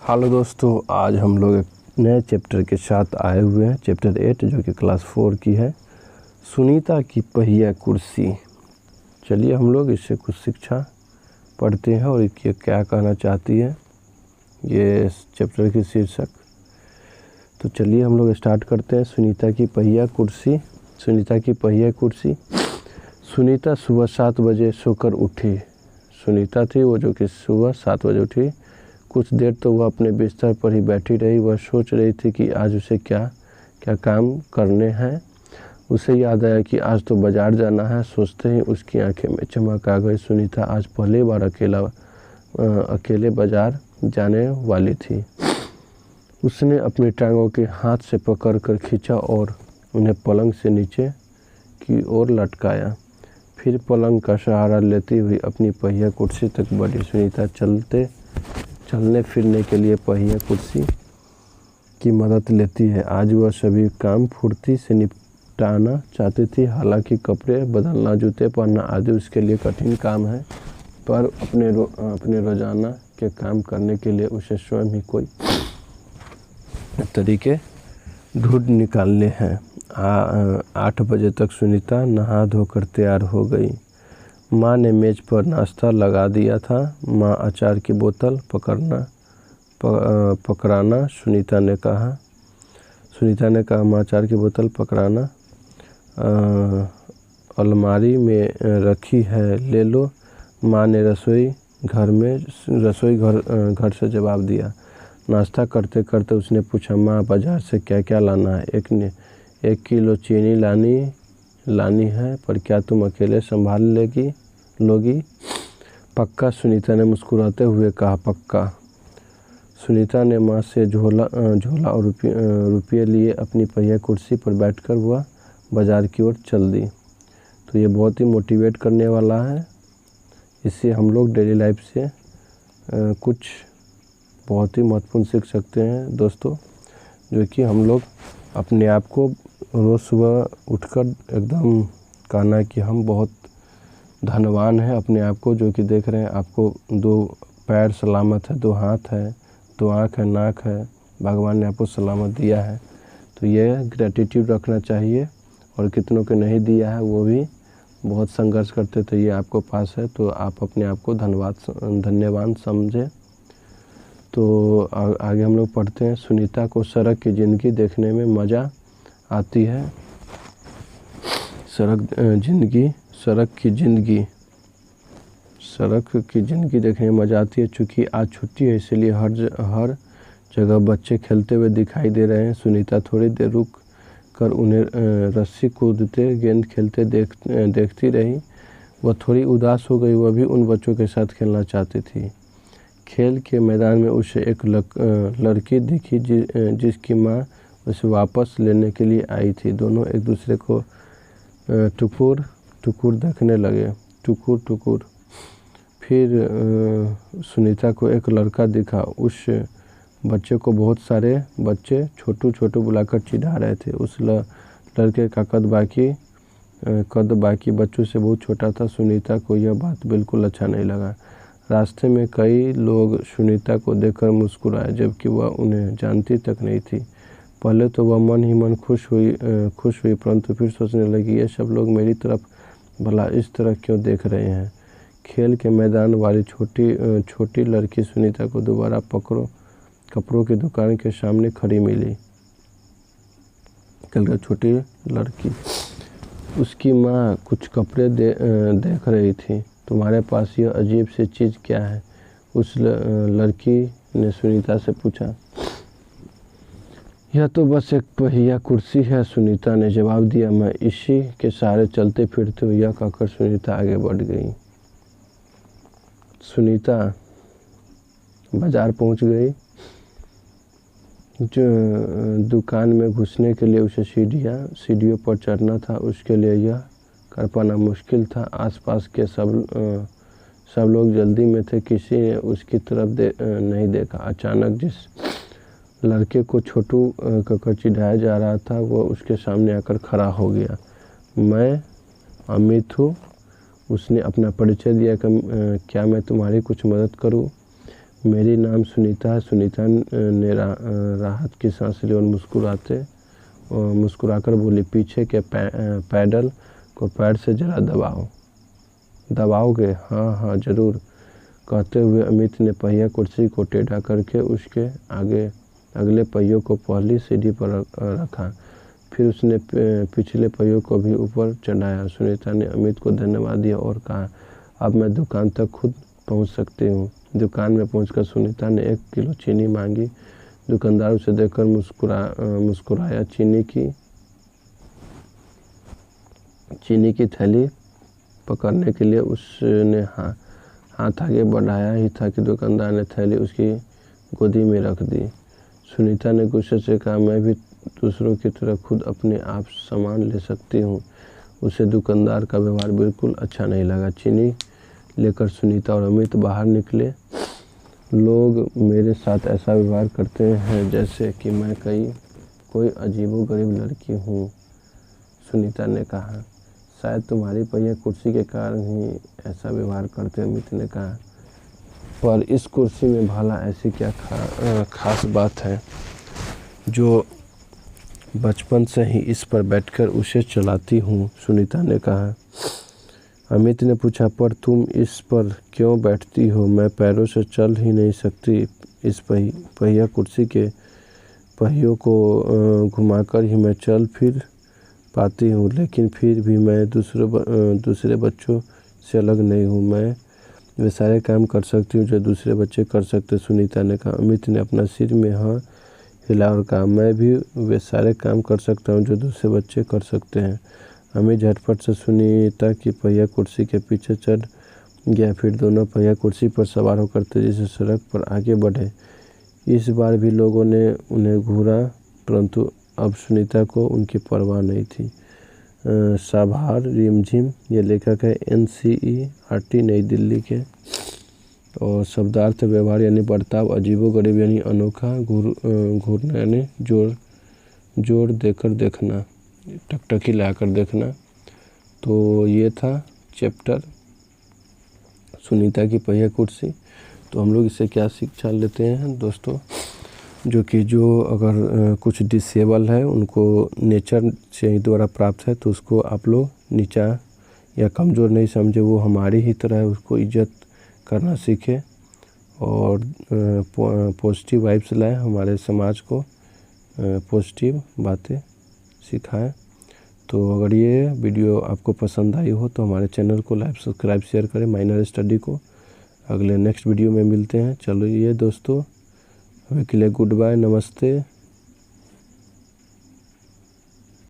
Hello दोस्तों, आज हम लोग एक नए चैप्टर के साथ आए हुए हैं। चैप्टर 8 जो कि क्लास 4 की है, सुनीता की पहिया कुर्सी। चलिए हम लोग इससे कुछ शिक्षा पढ़ते हैं और ये क्या कहना चाहती है ये चैप्टर की शीर्षक। तो चलिए हम लोग स्टार्ट करते हैं। सुनीता की पहिया कुर्सी। सुनीता की पहिया कुर्सी। सुनीता सुबह 7 बजे सोकर उठी। सुनीता थी वो जो कि सुबह 7 बजे उठी। कुछ देर तो वह अपने बिस्तर पर ही बैठी रही। वह सोच रही थी कि आज उसे क्या क्या काम करने हैं। उसे याद आया कि आज तो बाजार जाना है। सोचते ही उसकी आंखें में चमक आ गई। सुनीता आज पहली बार अकेले बाजार जाने वाली थी। उसने अपनी टांगों के हाथ से पकड़कर खींचा और उन्हें पलंग से नीचे की ओर लटकाया। फिर पलंग का सहारा लेती हुई अपनी पहिया कुर्सी तक बढ़ी। सुनीता चलने फिरने के लिए पहिया कुर्सी की मदद लेती है। आज वह सभी काम फुर्ती से निपटाना चाहती थी। हालांकि कपड़े बदलना, जूते पहनना आदि उसके लिए कठिन काम है, पर अपने रोजाना के काम करने के लिए उसे स्वयं ही कोई तरीके ढूंढ निकालने हैं। 8 बजे तक सुनीता नहा धोकर तैयार हो गई। माँ ने मेज पर नाश्ता लगा दिया था। माँ अचार की बोतल पकड़ाना। सुनीता ने कहा माँ अचार की बोतल पकड़ाना। अलमारी में रखी है, ले लो। माँ ने रसोई घर से जवाब दिया। नाश्ता करते करते उसने पूछा, माँ बाजार से क्या क्या लाना है? 1 किलो चीनी लानी है, पर क्या तुम अकेले संभाल लोगी? पक्का, सुनीता ने मुस्कुराते हुए कहा। पक्का। सुनीता ने माँ से झोला और रुपये लिए अपनी पहिया कुर्सी पर बैठकर वह बाजार की ओर चल दी। तो ये बहुत ही मोटिवेट करने वाला है। इससे हम लोग डेली लाइफ से कुछ बहुत ही महत्वपूर्ण सीख सकते हैं दोस्तों, जो कि हम लोग अपने आप को रोज़ सुबह उठकर एकदम कहना कि हम बहुत धनवान हैं। अपने आप को जो कि देख रहे हैं, आपको 2 पैर सलामत है, 2 हाथ है, 2 आँख है, नाक है, भगवान ने आपको सलामत दिया है। तो ये ग्रेटिट्यूड रखना चाहिए। और कितनों के नहीं दिया है, वो भी बहुत संघर्ष करते थे, ये आपको पास है, तो आप अपने आप को धन्यवान समझें। तो आगे हम लोग पढ़ते हैं। सुनीता को सड़क की ज़िंदगी देखने में मज़ा आती है। सड़क की ज़िंदगी देखने में मज़ा आती है। चूँकि आज छुट्टी है, इसलिए हर जगह बच्चे खेलते हुए दिखाई दे रहे हैं। सुनीता थोड़ी देर रुक कर उन्हें रस्सी कूदते, गेंद खेलते देखती रही। वह थोड़ी उदास हो गई। वह भी उन बच्चों के साथ खेलना चाहती थी। खेल के मैदान में उसे एक लड़की दिखी जिसकी माँ उसे वापस लेने के लिए आई थी। दोनों एक दूसरे को टुकुर देखने लगे। टुकुर। फिर सुनीता को एक लड़का दिखा। उस बच्चे को बहुत सारे बच्चे छोटू बुलाकर चिढ़ा रहे थे। उस लड़के का कद बाकी बच्चों से बहुत छोटा था। सुनीता को यह बात बिल्कुल अच्छा नहीं लगा। रास्ते में कई लोग सुनीता को देखकर मुस्कुराए, जबकि वह उन्हें जानती तक नहीं थी। पहले तो वह मन ही मन खुश हुई, परंतु फिर सोचने लगी, ये सब लोग मेरी तरफ भला इस तरह क्यों देख रहे हैं। खेल के मैदान वाली छोटी लड़की सुनीता को दोबारा कपड़ों की दुकान के सामने खड़ी मिली। छोटी लड़की, उसकी माँ कुछ कपड़े देख रही थी। तुम्हारे पास यह अजीब सी चीज़ क्या है? उस लड़की ने सुनीता से पूछा। यह तो बस एक पहिया कुर्सी है, सुनीता ने जवाब दिया। मैं इसी के सहारे चलते फिरते हूँ। यह कहकर सुनीता आगे बढ़ गई। सुनीता बाजार पहुँच गई। जो दुकान में घुसने के लिए उसे सीढ़ियों पर चढ़ना था। उसके लिए यह कर पाना मुश्किल था। आसपास के सब लोग जल्दी में थे। किसी ने उसकी तरफ नहीं देखा। अचानक जिस लड़के को छोटू कहकर चिढ़ाया जा रहा था, वह उसके सामने आकर खड़ा हो गया। मैं अमित हूँ। उसने अपना परिचय दिया। क्या मैं तुम्हारी कुछ मदद करूँ? मेरी नाम सुनीता है। सुनीता ने राहत की सांस ली और मुस्कुराकर बोली, पीछे के पैडल को पैर से जरा दबाओगे? हाँ हाँ ज़रूर, कहते हुए अमित ने पहिया कुर्सी को टेढ़ा करके उसके अगले पहियों को पहली सीढ़ी पर रखा। फिर उसने पिछले पहियों को भी ऊपर चढ़ाया। सुनीता ने अमित को धन्यवाद दिया और कहा, अब मैं दुकान तक खुद पहुंच सकती हूँ। दुकान में पहुंचकर सुनीता ने 1 किलो चीनी मांगी। दुकानदार उसे देखकर मुस्कुराया। चीनी की थैली पकड़ने के लिए उसने हाथ आगे बढ़ाया ही था कि दुकानदार ने थैली उसकी गोदी में रख दी। सुनीता ने गुस्से से कहा, मैं भी दूसरों की तरह खुद अपने आप सामान ले सकती हूँ। उसे दुकानदार का व्यवहार बिल्कुल अच्छा नहीं लगा। चीनी लेकर सुनीता और अमित बाहर निकले। लोग मेरे साथ ऐसा व्यवहार करते हैं जैसे कि मैं कोई अजीबोगरीब लड़की हूँ, सुनीता ने कहा। शायद तुम्हारी पहिया कुर्सी के कारण ही ऐसा व्यवहार करते, अमित ने कहा। पर इस कुर्सी में भला ऐसी क्या खास बात है जो बचपन से ही इस पर बैठकर उसे चलाती हूँ, सुनीता ने कहा। अमित ने पूछा, पर तुम इस पर क्यों बैठती हो? मैं पैरों से चल ही नहीं सकती। इस पहिया कुर्सी के पहियों को घुमाकर ही मैं चल फिर पाती हूँ, लेकिन फिर भी मैं दूसरे बच्चों से अलग नहीं हूँ। मैं वे सारे काम कर सकती हूँ जो दूसरे बच्चे कर सकते, सुनीता ने कहा। अमित ने अपना सिर में हाँ हिला और कहा, मैं भी वे सारे काम कर सकता हूँ जो दूसरे बच्चे कर सकते हैं। अमित झटपट से सुनीता की पहिया कुर्सी के पीछे चढ़ गया। फिर दोनों पहिया कुर्सी पर सवार होकर तेजी से सड़क पर आगे बढ़े। इस बार भी लोगों ने उन्हें घूरा, परंतु अब सुनीता को उनकी परवाह नहीं थी। साभार रिमझिम, ये लेखक है NCERT नई दिल्ली के। और शब्दार्थ व्यवहार यानी बर्ताव, अजीबोगरीब यानी अनोखा, घूरना यानी जोर देकर देखना, टकटकी लाकर देखना। तो ये था चैप्टर सुनीता की पहिया कुर्सी। तो हम लोग इससे क्या शिक्षा लेते हैं दोस्तों, जो अगर कुछ डिसेबल है, उनको नेचर से ही द्वारा प्राप्त है, तो उसको आप लोग नीचा या कमज़ोर नहीं समझे। वो हमारी ही तरह है, उसको इज्जत करना सीखे और पॉजिटिव वाइब्स लाए, हमारे समाज को पॉजिटिव बातें सिखाएं। तो अगर ये वीडियो आपको पसंद आई हो तो हमारे चैनल को लाइक, सब्सक्राइब, शेयर करें। माइनर स्टडी को अगले नेक्स्ट वीडियो में मिलते हैं। चलो ये दोस्तों, अभी के लिए गुड बाय, नमस्ते।